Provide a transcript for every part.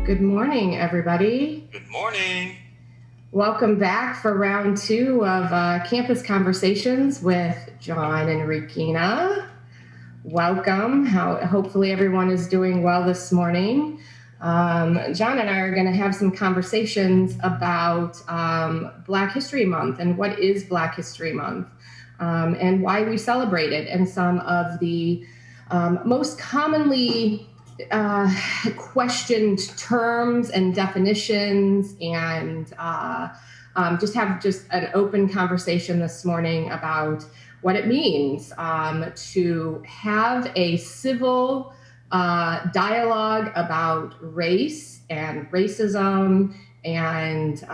Good morning, everybody. Good morning. Welcome back for round two of Campus Conversations with John and Regina. Welcome. Hopefully everyone is doing well this morning. John and I are going to have some conversations about Black History Month and what is Black History Month and why we celebrate it, and some of the most commonly questioned terms and definitions, and just have an open conversation this morning about what it means to have a civil dialogue about race and racism and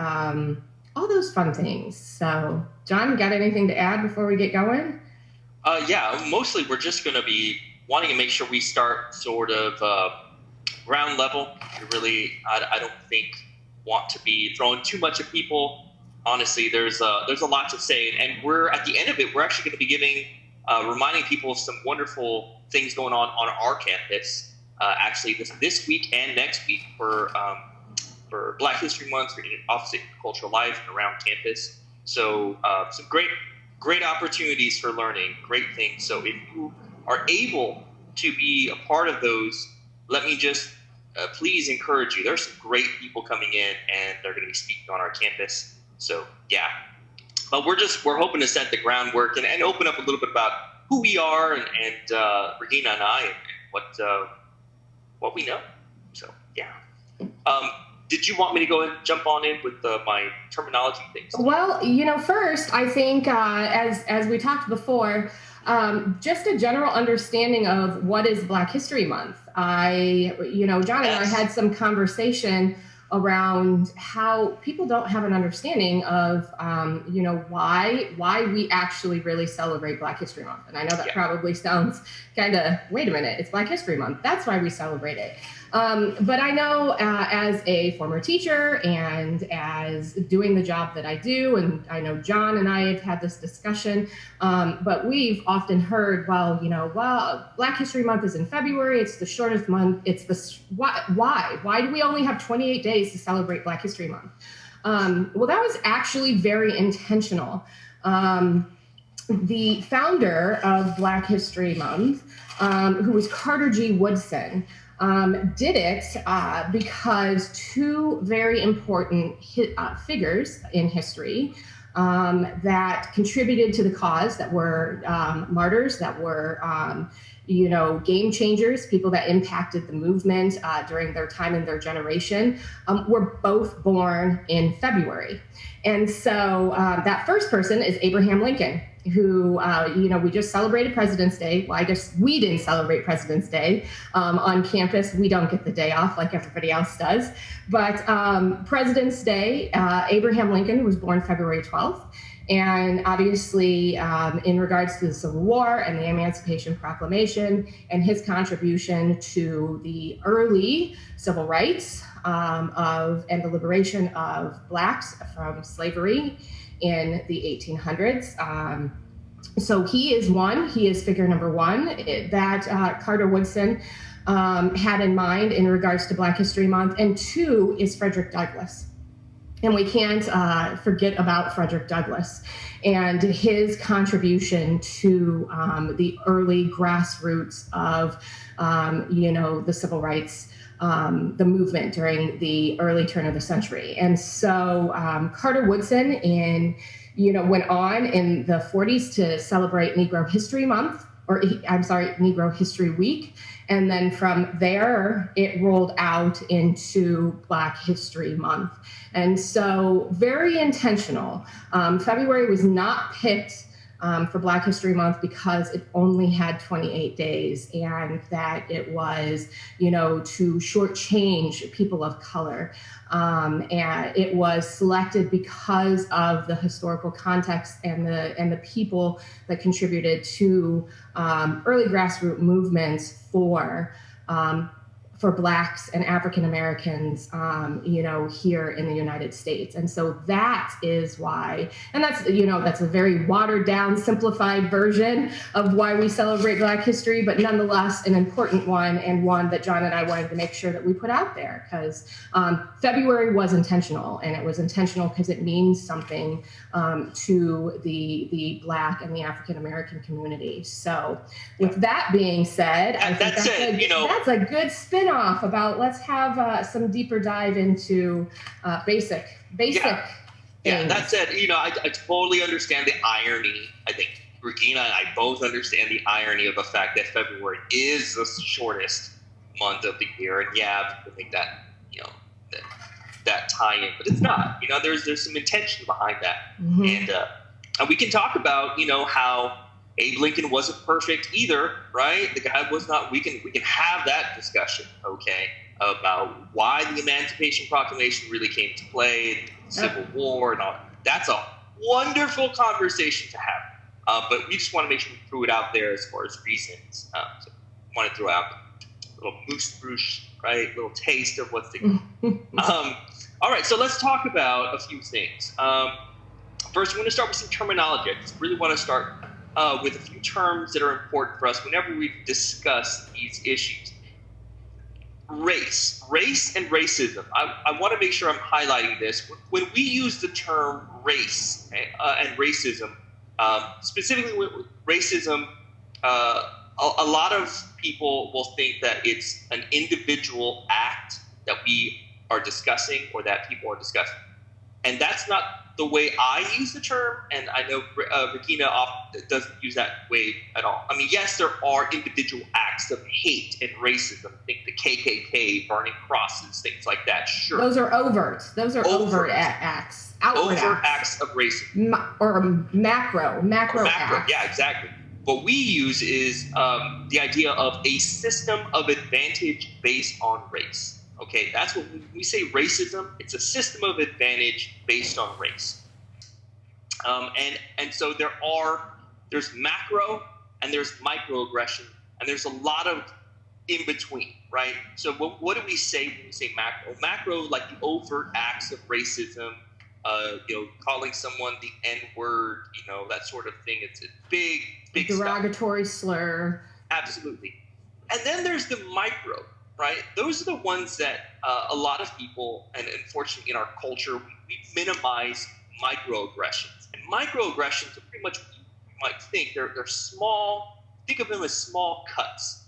all those fun things. So, John, got anything to add before we get going? Yeah, mostly we're just going to be wanting to make sure we start sort of ground level. I don't think want to be throwing too much at people. Honestly, there's a lot to say, and we're at the end of it. We're actually going to be reminding people of some wonderful things going on our campus. Actually, this week and next week for Black History Month, for Office of Cultural Life and around campus. So some great opportunities for learning, great things. So if you are able to be a part of those, let me just please encourage you. There's some great people coming in, and they're going to be speaking on our campus. So yeah, but we're hoping to set the groundwork and open up a little bit about who we are and Regina and I and what we know. So yeah. Did you want me to go and jump on in with my terminology things? Well, first, I think as we talked before, just a general understanding of what is Black History Month. John and I had some conversation around how people don't have an understanding of, why we actually really celebrate Black History Month. And I know that probably sounds kind of, wait a minute, it's Black History Month. That's why we celebrate it. But I know as a former teacher and as doing the job that I do, and I know John and I have had this discussion, but we've often heard, Black History Month is in February. It's the shortest month. Why? Why do we only have 28 days to celebrate Black History Month? Well, that was actually very intentional. The founder of Black History Month, who was Carter G. Woodson, did it because two very important figures in history that contributed to the cause, that were martyrs, that were game changers, people that impacted the movement during their time and their generation, were both born in February. And so that first person is Abraham Lincoln, who, we just celebrated President's Day. Well, I guess we didn't celebrate President's Day on campus. We don't get the day off like everybody else does. But President's Day, Abraham Lincoln was born February 12th. And obviously, in regards to the Civil War and the Emancipation Proclamation and his contribution to the early civil rights and the liberation of Blacks from slavery in the 1800s. So he is figure number one that Carter Woodson had in mind in regards to Black History Month. And two is Frederick Douglass. And we can't forget about Frederick Douglass and his contribution to the early grassroots of, the civil rights, the movement during the early turn of the century. And so Carter Woodson went on in the 40s to celebrate Negro History Month, Negro History Week. And then from there, it rolled out into Black History Month. And so very intentional. February was not picked for Black History Month because it only had 28 days, and that it was, to shortchange people of color. And it was selected because of the historical context and the people that contributed to early grassroots movements for for Blacks and African Americans, here in the United States. And so that is why, and that's a very watered down, simplified version of why we celebrate Black history, but nonetheless an important one, and one that John and I wanted to make sure that we put out there, because February was intentional, and it was intentional because it means something to the Black and the African American community. So with that being said, I think that's a good spin-off about, let's have some deeper dive into basic Yeah, things. that said, I totally understand the irony. I think Regina and I both understand the irony of the fact that February is the shortest month of the year. And yeah, people think that, that tie-in, but it's not. There's some intention behind that. Mm-hmm. And we can talk about, how Abe Lincoln wasn't perfect either, right? The guy was not. We can have that discussion, okay, about why the Emancipation Proclamation really came to play, the Civil War, and all. That's a wonderful conversation to have. But we just want to make sure we threw it out there as far as reasons. So I want to throw out a little moose bruche, right? A little taste of what's to come. All right, so let's talk about a few things. First, we're going to start with some terminology. I just really want to start with a few terms that are important for us whenever we discuss these issues. Race and racism. I want to make sure I'm highlighting this. When we use the term race and racism, specifically with racism, a lot of people will think that it's an individual act that we are discussing or that people are discussing. And that's not the way I use the term, and I know Regina doesn't use that way at all. I mean, yes, there are individual acts of hate and racism. Think the KKK, burning crosses, things like that. Sure, those are overt. Those are overt acts. Outward acts of racism, or macro acts. Yeah, exactly. What we use is the idea of a system of advantage based on race. Okay, that's what we say racism. It's a system of advantage based on race. And so there's macro and there's microaggression, and there's a lot of in between, right? So what do we say when we say macro? Macro, like the overt acts of racism, calling someone the N-word, that sort of thing. It's a big derogatory stuff. Slur. Absolutely. And then there's the micro. Right? Those are the ones that a lot of people, and unfortunately in our culture, we minimize microaggressions. And microaggressions are pretty much what you might think. They're small. Think of them as small cuts.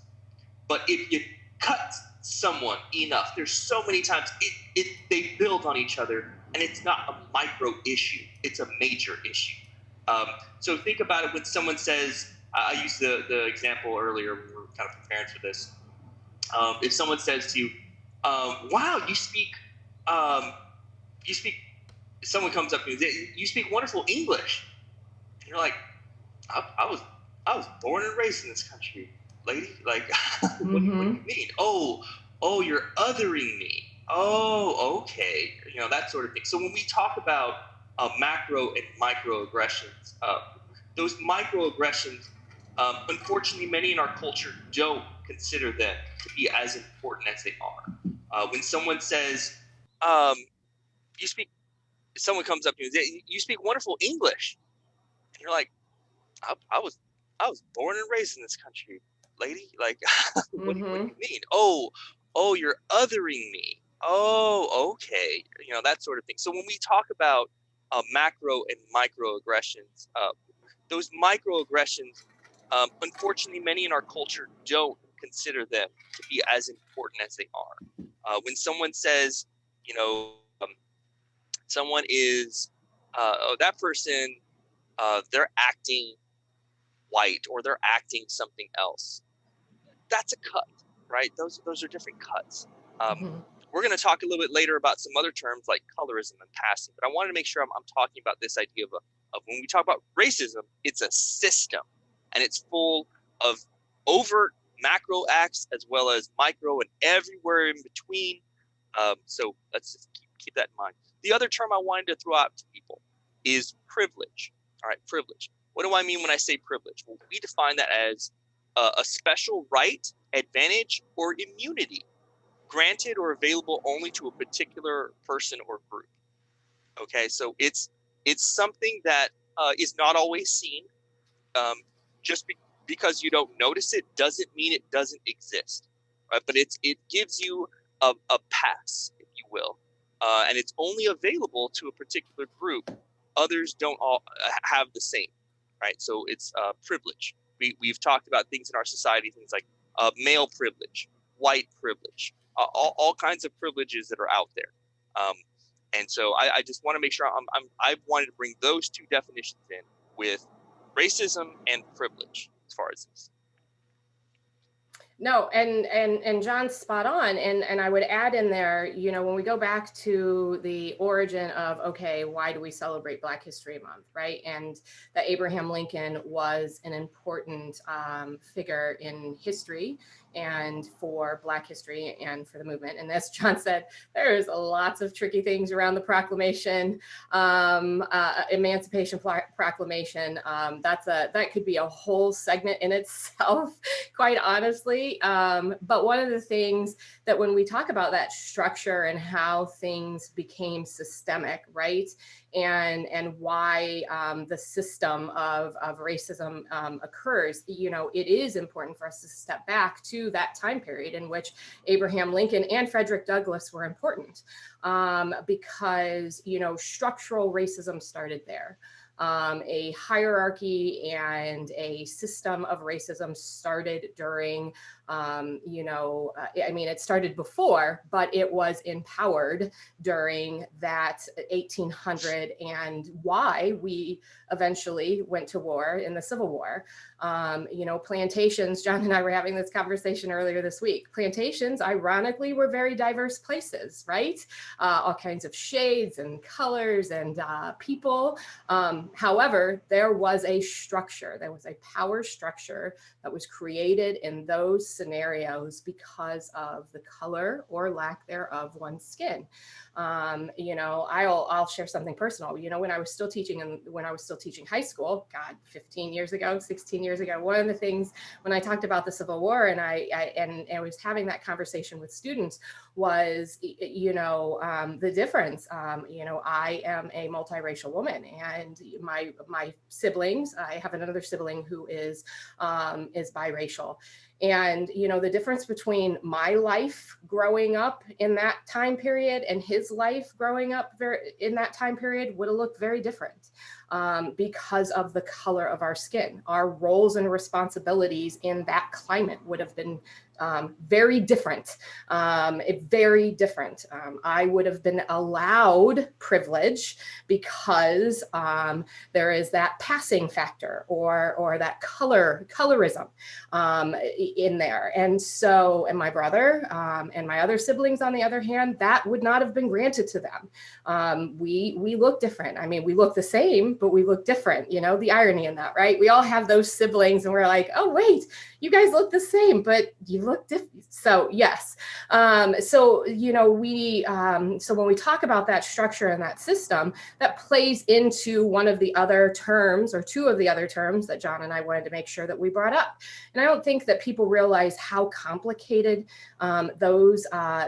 But if you cut someone enough, there's so many times they build on each other, and it's not a micro issue. It's a major issue. So think about it when someone says, I used the example earlier, we were kind of preparing for this. If someone says to you, wow, you speak, if someone comes up to you, you speak wonderful English. And you're like, I was born and raised in this country, lady. Like, what do you mean? Oh, you're othering me. Oh, okay. That sort of thing. So when we talk about macro and microaggressions, those microaggressions, unfortunately, many in our culture don't consider them to be as important as they are. When someone says, someone comes up to you, you speak wonderful English. And you're like, I was born and raised in this country, lady. Like, what do you mean? Oh, you're othering me. Oh, okay. That sort of thing. So when we talk about macro and microaggressions, those microaggressions, unfortunately, many in our culture don't consider them to be as important as they are. When someone says, someone is, that person, they're acting white or they're acting something else. That's a cut, right? Those are different cuts. We're going to talk a little bit later about some other terms like colorism and passing, but I wanted to make sure I'm talking about this idea of when we talk about racism, it's a system, and it's full of overt macro acts as well as micro and everywhere in between. So let's just keep that in mind. The other term I wanted to throw out to people is privilege. All right, privilege. What do I mean when I say privilege? Well, we define that as a special right, advantage, or immunity. granted or available only to a particular person or group. Okay, so it's something that is not always seen. Just because you don't notice it doesn't mean it doesn't exist, right? But it gives you a pass, if you will, and it's only available to a particular group. Others don't all have the same, right? So it's privilege. We've talked about things in our society, things like male privilege, white privilege, all kinds of privileges that are out there. And so I just want to make sure I wanted to bring those two definitions in with racism and privilege as far as this. No, and John's spot on. And I would add in there, you know, when we go back to the origin of, okay, why do we celebrate Black History Month, right? And that Abraham Lincoln was an important figure in history and for Black history and for the movement. And as John said, there's lots of tricky things around the proclamation, Emancipation Proclamation. That could be a whole segment in itself, quite honestly. But one of the things that when we talk about that structure and how things became systemic, right? And why the system of racism occurs, you know, it is important for us to step back to that time period in which Abraham Lincoln and Frederick Douglass were important, because, you know, structural racism started there. A hierarchy and a system of racism started during, you know, I mean, it started before, but it was empowered during that 1800 and why we eventually went to war in the Civil War. You know, plantations, John and I were having this conversation earlier this week. Plantations, ironically, were very diverse places, right? All kinds of shades and colors and people. However, there was a structure, there was a power structure that was created in those scenarios because of the color or lack thereof one's skin. You know, I'll share something personal. You know, when I was still teaching high school, God, 15 years ago, 16 years ago, one of the things when I talked about the Civil War and I was having that conversation with students was, you know, the difference. You know, I am a multiracial woman, and my siblings, I have another sibling who is biracial. And, you know, the difference between my life growing up in that time period and his life growing up in that time period would have looked very different, because of the color of our skin. Our roles and responsibilities in that climate would have been very different, very different. I would have been allowed privilege because there is that passing factor or that colorism in there. And so, and my brother and my other siblings, on the other hand, that would not have been granted to them. We look different. I mean, we look the same, but we look different. You know, the irony in that, right? We all have those siblings and we're like, oh, wait, you guys look the same, but you look different. So yes. So, you know, so when we talk about that structure and that system, that plays into one of the other terms or two of the other terms that John and I wanted to make sure that we brought up. And I don't think that people realize how complicated those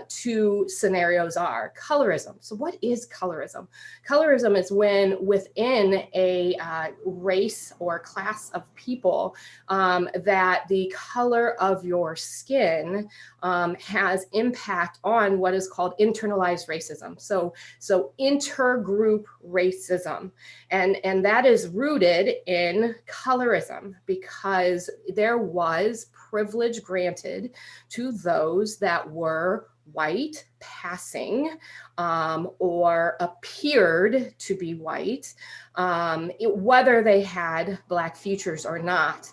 two scenarios are. Colorism. So what is colorism? Colorism is when within a race or class of people that the color of your skin has impact on what is called internalized racism. So intergroup racism. And that is rooted in colorism because there was privilege granted to those that were white, passing, or appeared to be white, whether they had Black features or not.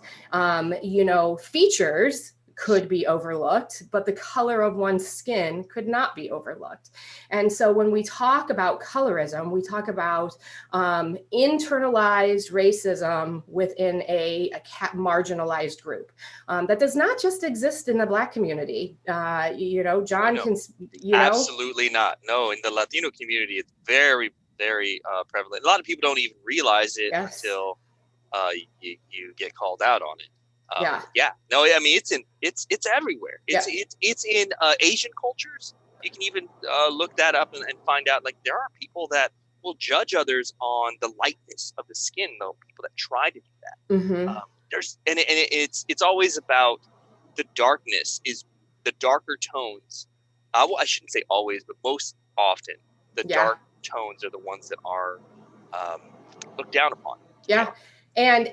You know, features could be overlooked, but the color of one's skin could not be overlooked. And so when we talk about colorism, we talk about internalized racism within a marginalized group. That does not just exist in the Black community. You know, John can, you know. Absolutely not. No, in the Latino community, it's very, very prevalent. A lot of people don't even realize it until you get called out on it. Yeah. Yeah, no, I mean it's everywhere. Yeah. It's in Asian cultures. You can even look that up and find out like there are people that will judge others on the lightness of the skin. Though people that try to do that. Mm-hmm. There's it's always about the darkness is the darker tones. Well, I shouldn't say always, but most often the Yeah. dark tones are the ones that are um, looked down upon. Yeah. And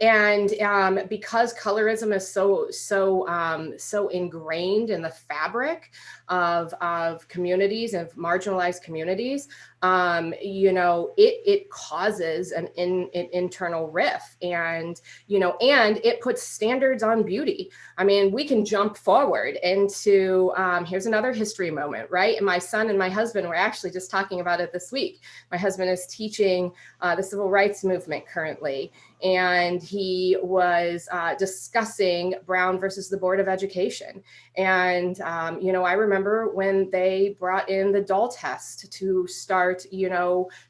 because colorism is so ingrained in the fabric of communities, of marginalized communities, it causes an internal rift, and it puts standards on beauty. I mean, we can jump forward into here's another history moment, right? And my son and my husband were actually just talking about it this week. My husband is teaching the civil rights movement currently, and he was discussing Brown versus the Board of Education. And, I remember when they brought in the doll test to start,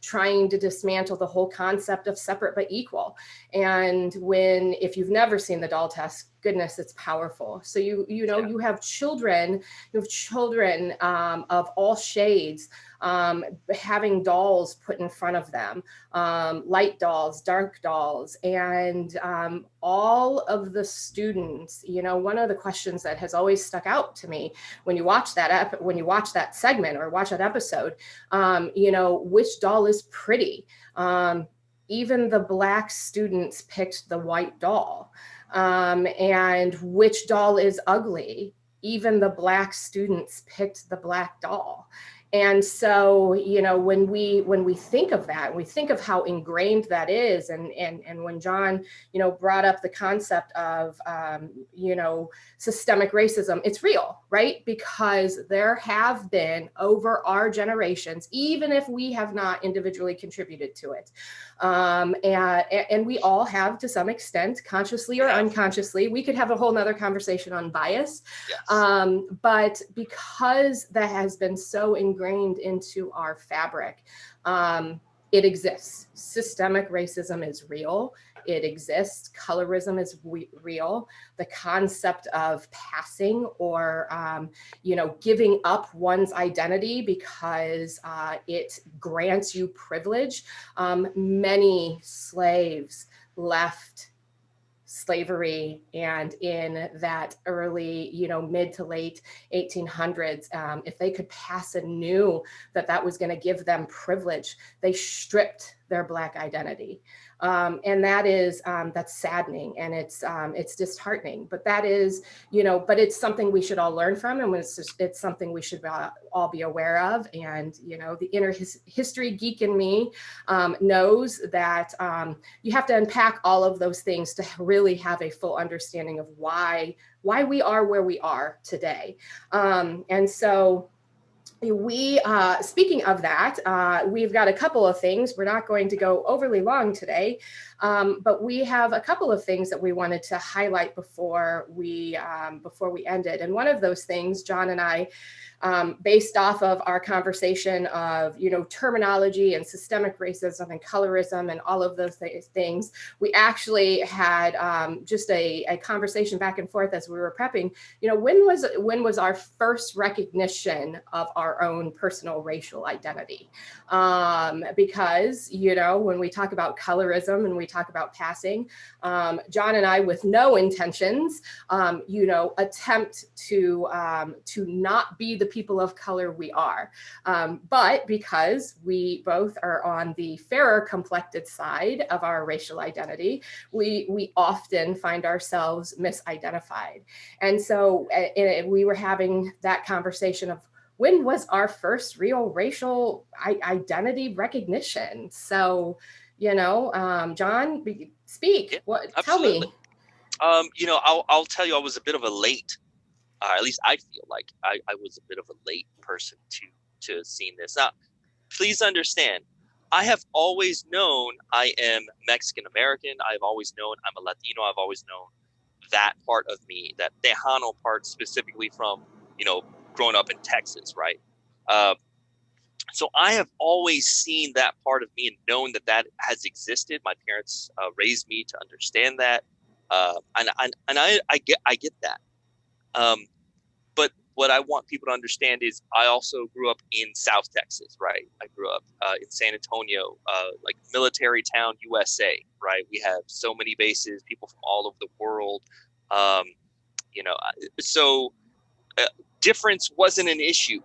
trying to dismantle the whole concept of separate but equal. And if you've never seen the doll test, goodness, it's powerful. So you have children of all shades having dolls put in front of them, light dolls, dark dolls, and all of the students. One of the questions that has always stuck out to me when you watch that segment or watch that episode, which doll is pretty? Even the Black students picked the white doll. And which doll is ugly? Even the Black students picked the Black doll. And so, when we think of that, we think of how ingrained that is. And when John, brought up the concept of, systemic racism, it's real, right? Because there have been over our generations, even if we have not individually contributed to it. And we all have, to some extent, consciously or unconsciously. We could have a whole nother conversation on bias. Yes. But because that has been so ingrained into our fabric, it exists. Systemic racism is real. It exists. Colorism is real. The concept of passing or, giving up one's identity because it grants you privilege. Many slaves left slavery, and in that early, mid to late 1800s, if they could pass and knew that was going to give them privilege, they stripped their Black identity. And that's saddening, and it's disheartening, but that is, but it's something we should all learn from, and it's something we should all be aware of. And, the inner history geek in me knows that you have to unpack all of those things to really have a full understanding of why we are where we are today. And so speaking of that, we've got a couple of things. We're not going to go overly long today, but we have a couple of things that we wanted to highlight before we ended. And one of those things, John and I, based off of our conversation of, terminology and systemic racism and colorism and all of those things, we actually had just a conversation back and forth as we were prepping. When was our first recognition of our own personal racial identity? Because, when we talk about colorism and we talk about passing, John and I, with no intentions, attempt to not be the people of color we are. But because we both are on the fairer complected side of our racial identity, we often find ourselves misidentified. And so we were having that conversation of, when was our first real racial identity recognition? So, John, speak. Yeah, Tell me. I'll tell you, I was a bit of a late. At least I feel like I was a bit of a late person to seeing this. Now, please understand, I have always known I am Mexican American. I've always known I'm a Latino. I've always known that part of me, that Tejano part specifically from, growing up in Texas, right? So I have always seen that part of me and known that has existed. My parents raised me to understand that. I get that. But what I want people to understand is I also grew up in South Texas, right? I grew up in San Antonio, like military town, USA, right? We have so many bases, people from all over the world. Um, so difference wasn't an issue,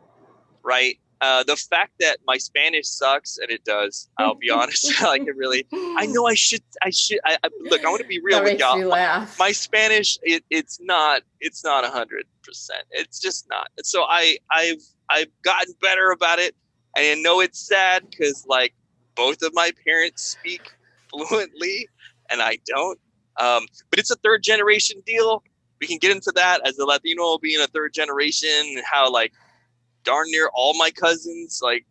right? The fact that my Spanish sucks, and it does, I'll be honest, like it really, I know look, I want to be real That with makes y'all. me laugh. My Spanish, it's not 100%. It's just not. So I've gotten better about it. And I know it's sad because like both of my parents speak fluently and I don't. But it's a third generation deal. We can get into that as a Latino being a third generation and how like darn near all my cousins like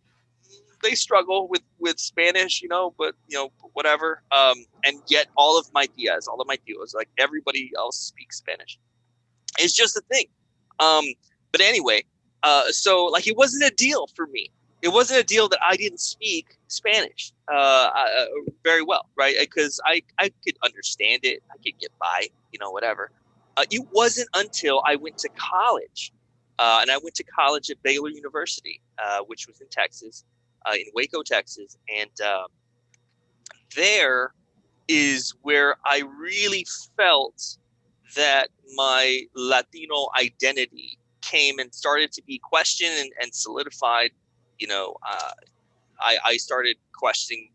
they struggle with Spanish, but whatever. And yet all of my tios, like everybody else speaks Spanish. It's just a thing. Um, but anyway, so like it wasn't a deal for me. It wasn't a deal that I didn't speak Spanish very well, right? Because I could understand it, I could get by, whatever. It wasn't until I went to college, and I went to college at Baylor University, which was in Texas, in Waco, Texas, and there is where I really felt that my Latino identity came and started to be questioned and solidified. I started questioning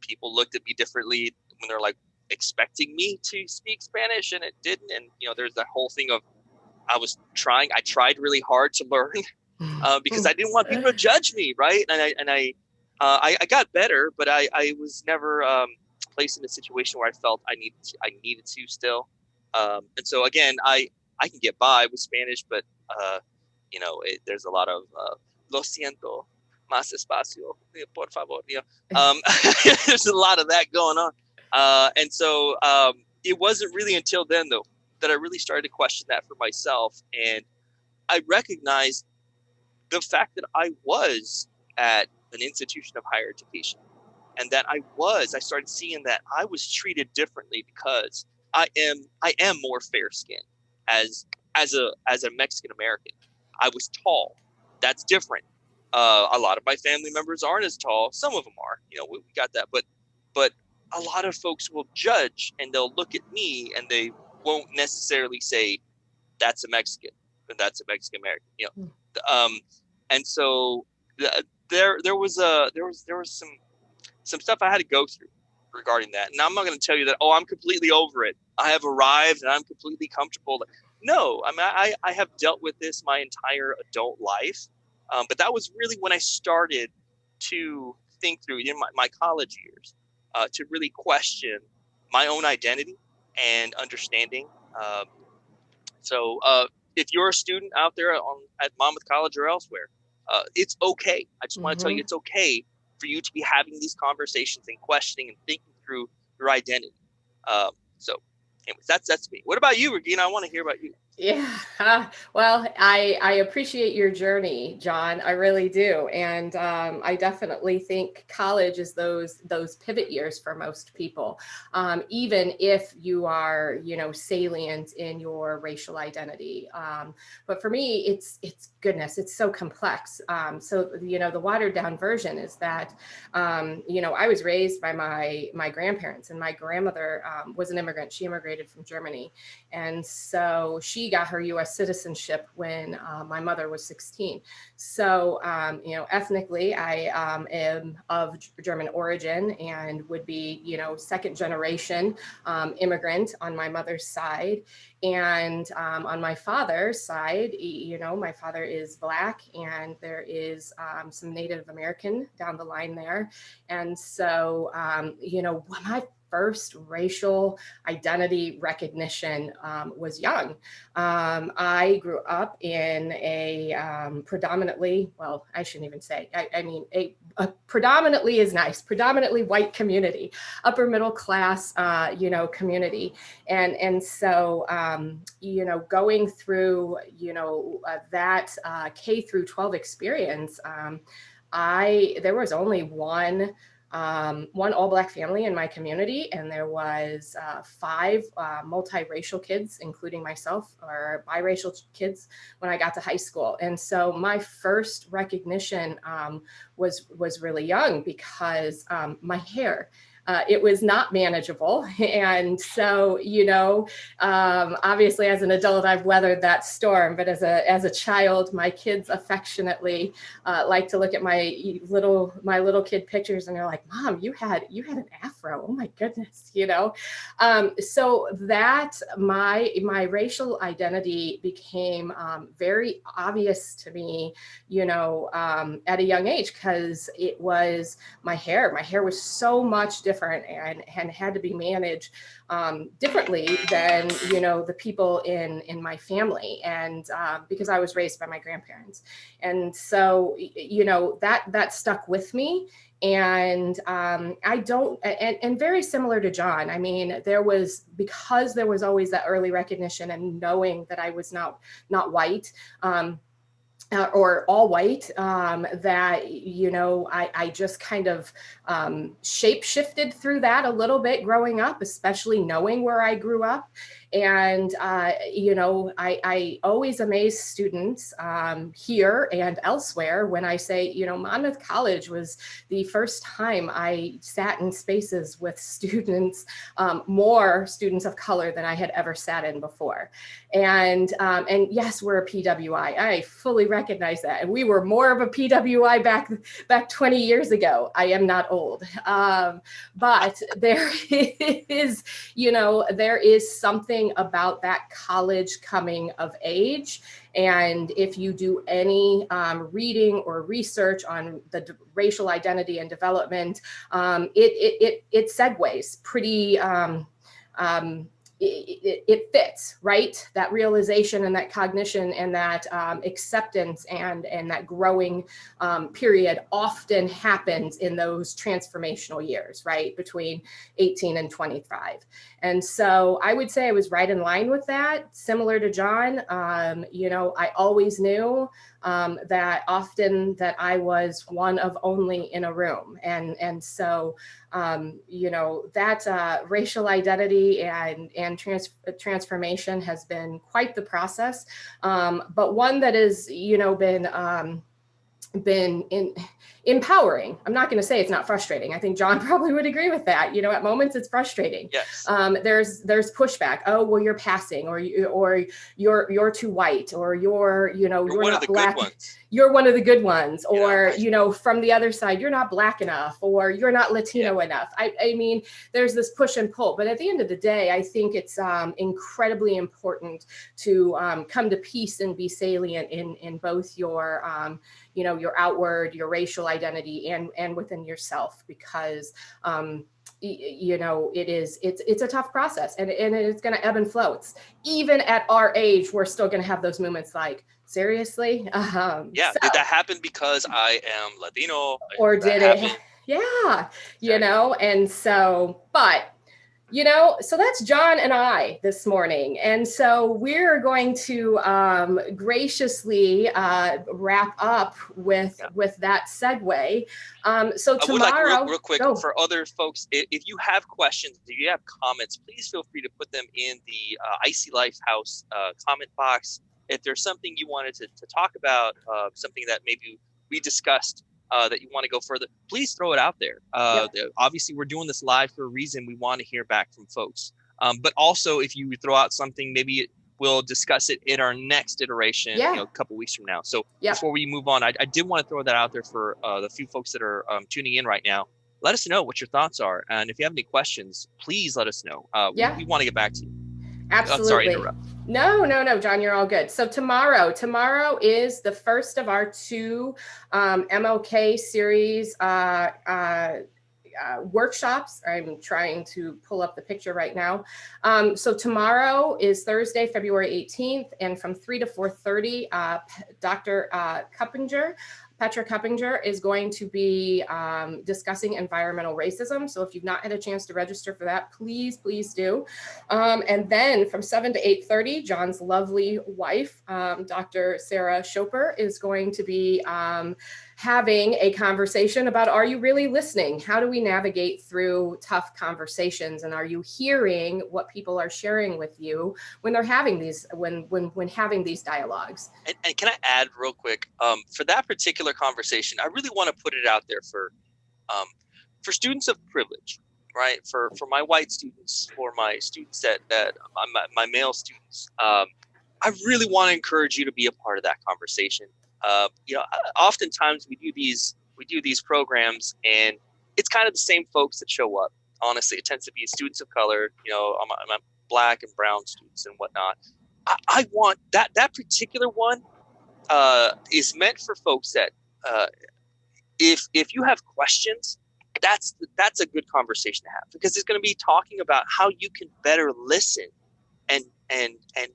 people looked at me differently when they're like expecting me to speak Spanish and it didn't. And, there's that whole thing of I tried really hard to learn because I didn't want people to judge me. Right. And I got better, but I was never placed in a situation where I felt I needed to still. And so again, I can get by with Spanish, but there's a lot of lo siento, más espacio, por favor. There's a lot of that going on, and so it wasn't really until then though that I really started to question that for myself, and I recognized the fact that I was at an institution of higher education and that I started seeing that I was treated differently because I am more fair skinned as a Mexican American. I was tall. That's different. A lot of my family members aren't as tall. Some of them are. We got that, but a lot of folks will judge and they'll look at me and they won't necessarily say that's a Mexican and that's a Mexican American. And so there was some stuff I had to go through regarding that. And I'm not going to tell you that, I'm completely over it. I have arrived and I'm completely comfortable. No, I mean, I have dealt with this my entire adult life. But that was really when I started to think through my college years, to really question my own identity and understanding. So if you're a student out there at Monmouth College or elsewhere, it's okay. I just want to tell you it's okay for you to be having these conversations and questioning and thinking through your identity. So anyways, that's me. What about you, Regina? I want to hear about you. Yeah, well, I appreciate your journey, John. I really do, and I definitely think college is those pivot years for most people, even if you are, salient in your racial identity. But for me, it's goodness, it's so complex. So the watered down version is that, I was raised by my grandparents, and my grandmother was an immigrant. She immigrated from Germany, and so she got her U.S. citizenship when my mother was 16. So, ethnically, I am of German origin and would be, second generation immigrant on my mother's side. And on my father's side, my father is Black and there is some Native American down the line there. And so, my first racial identity recognition was young. I grew up in a predominantly, well, I shouldn't even say, I mean, a predominantly is nice, predominantly white community, upper middle class, community. And so, going through, that K through 12 experience, there was only one one all-Black family in my community, and there was 5 multiracial kids, including myself, or biracial kids when I got to high school. And so my first recognition was really young, because my hair, it was not manageable. And so, obviously as an adult, I've weathered that storm, but as a child, my kids affectionately like to look at my little kid pictures, and they're like, "Mom, you had an afro. Oh my goodness," So that my racial identity became very obvious to me, at a young age, because it was my hair. My hair was so much different and had to be managed differently than the people in my family, and because I was raised by my grandparents. And so that stuck with me. And I don't, and very similar to John, I mean, because there was always that early recognition and knowing that I was not white, or all white, that I just kind of shape shifted through that a little bit growing up, especially knowing where I grew up. And I always amaze students here and elsewhere when I say, Monmouth College was the first time I sat in spaces with students, more students of color than I had ever sat in before. And yes, we're a PWI. I fully recognize that. And we were more of a PWI back 20 years ago. I am not old. But there is something about that college coming of age. And if you do any reading or research on the racial identity and development, it segues pretty, it fits, right? That realization and that cognition and that acceptance and that growing period often happens in those transformational years, right? Between 18 and 25. And so I would say I was right in line with that, similar to John. I always knew that often that I was one of only in a room. And so, that racial identity and transformation has been quite the process, but one that has, been empowering. I'm not going to say it's not frustrating. I think John probably would agree with that. At moments it's frustrating. Yes. There's pushback. Oh, well, you're passing, or you're too white, or you're one not of the Black. good ones. You're one of the good ones, or right. From the other side, you're not Black enough, or you're not Latino enough. I mean, there's this push and pull, but at the end of the day, I think it's incredibly important to come to peace and be salient in both your your outward, your racial identity, and within yourself, because it's a tough process, and it's going to ebb and flow. Even at our age, we're still going to have those moments like, seriously? Did that happen because I am Latino? Or did it? Yeah, and so, but so that's John and I this morning. And so we're going to graciously wrap up with that segue. So tomorrow, I would like real quick for other folks, if you have questions, if you have comments, please feel free to put them in the Icy Life House comment box. If there's something you wanted to talk about, something that maybe we discussed, that you want to go further, please throw it out there. Obviously, we're doing this live for a reason. We want to hear back from folks. But also, if you throw out something, maybe we'll discuss it in our next iteration, a couple weeks from now. So before we move on, I did want to throw that out there for the few folks that are tuning in right now. Let us know what your thoughts are. And if you have any questions, please let us know. We want to get back to you. Absolutely. Sorry to interrupt. No, John, you're all good. So tomorrow is the first of our 2 MLK series workshops. I'm trying to pull up the picture right now. So tomorrow is Thursday, February 18th, and from 3 to 4:30, Dr. Kuppinger, Petra Keppinger is going to be discussing environmental racism. So if you've not had a chance to register for that, please do. And then from 7 to 8:30, John's lovely wife, Dr. Sarah Schoper, is going to be having a conversation about, are you really listening? How do we navigate through tough conversations? And are you hearing what people are sharing with you when they're having these, when having these dialogues? And can I add real quick, for that particular conversation, I really want to put it out there for students of privilege, right? For my white students, for my students that my male students, I really want to encourage you to be a part of that conversation. Oftentimes we do these programs, and it's kind of the same folks that show up. Honestly, it tends to be students of color, I'm Black and brown students and whatnot. I want that particular one is meant for folks that if you have questions, that's a good conversation to have, because it's going to be talking about how you can better listen and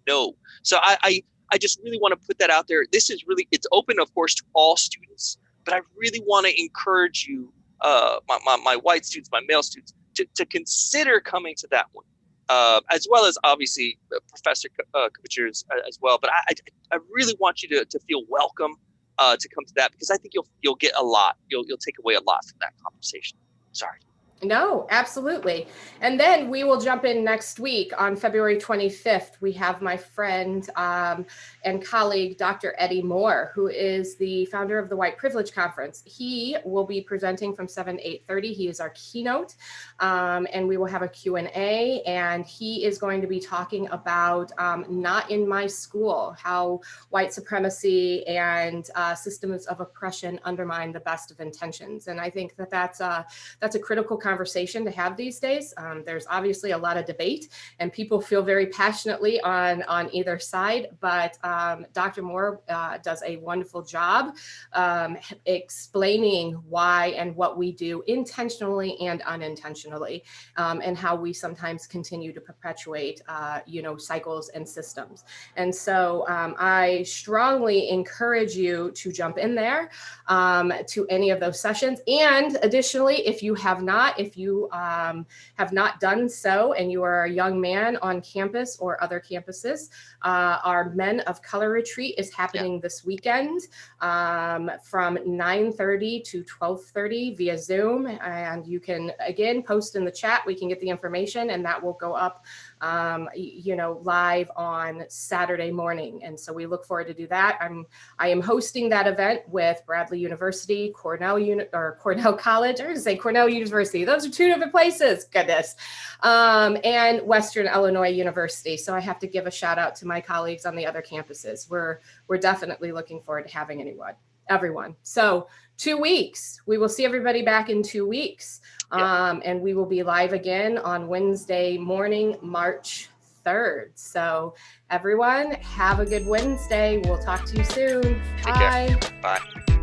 know. So I just really want to put that out there. It's open, of course, to all students, but I really want to encourage you, my white students, my male students, to consider coming to that one, as well as obviously Professor Kubicher's as well. But I really want you to feel welcome to come to that, because I think you'll get a lot. You'll take away a lot from that conversation. Sorry. No, absolutely. And then we will jump in next week on February 25th. We have my friend and colleague, Dr. Eddie Moore, who is the founder of the White Privilege Conference. He will be presenting from 7 to 8:30. He is our keynote, and we will have a Q&A, and he is going to be talking about Not in My School, how white supremacy and systems of oppression undermine the best of intentions. And I think that's a critical conversation to have these days. There's obviously a lot of debate, and people feel very passionately on either side, but Dr. Moore does a wonderful job explaining why and what we do intentionally and unintentionally, and how we sometimes continue to perpetuate cycles and systems. And so I strongly encourage you to jump in there to any of those sessions. And additionally, if you have not done so, and you are a young man on campus or other campuses, our Men of Color Retreat is happening this weekend from 9:30 to 12:30 via Zoom. And you can, again, post in the chat. We can get the information, and that will go up live on Saturday morning. And so we look forward to do that. I am hosting that event with Bradley University, Cornell College, or say Cornell University. Those are two different places, goodness. And Western Illinois University. So I have to give a shout out to my colleagues on the other campuses. We're definitely looking forward to having everyone. So 2 weeks, we will see everybody back in 2 weeks. And we will be live again on Wednesday morning, March 3rd. So everyone, have a good Wednesday. We'll talk to you soon. Take care. Bye.